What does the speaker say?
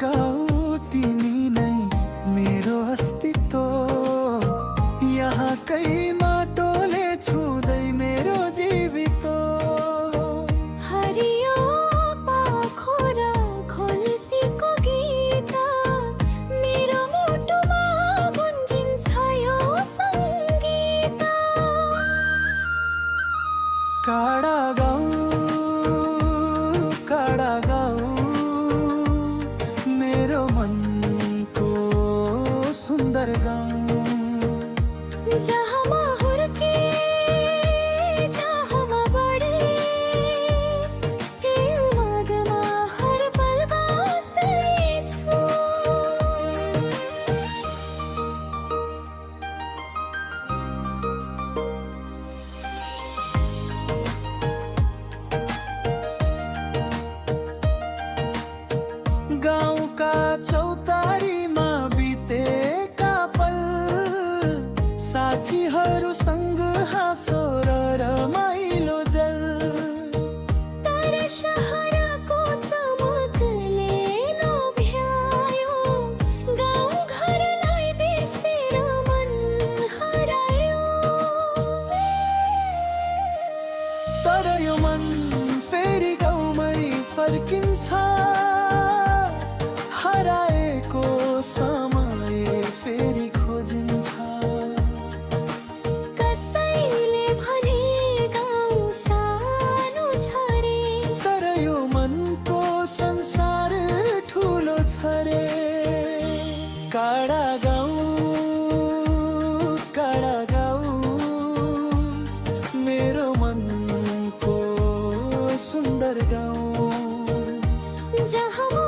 गाउँ तिमी नै मेरो अस्तित्व, यहाँकै माटोले छुँदै मेरो जीवित। हरियो पाखोरा खोल्सीको गीत मेरो मुटुमा गुन्जिन्छ यो सङ्गीत। काडा गाउँ मेरो मनको सुन्दर गाउँ। जहाँमा हुर्के जहाँमा बढे त्यो मागमा हर पल बाँच्दैछु। गाउँका चौतारीमा बितेका पल, साथीहरूसँग हाँसो र रमाइलो जल। तर शहरको चमकले लोभ्यायो, गाउँ घरलाई बिर्सेर मन हरायो। तर यो मन फेरि गाउँमै फर्किन्छ, हराएको समय फेरि खोजिन्छ। कसैले भने गाउँ सानो छ रे, तर यो मनको संसार ठुलो छ रे। काडा गाउँ मेरो मनको सुन्दर गाउँ। जहाँ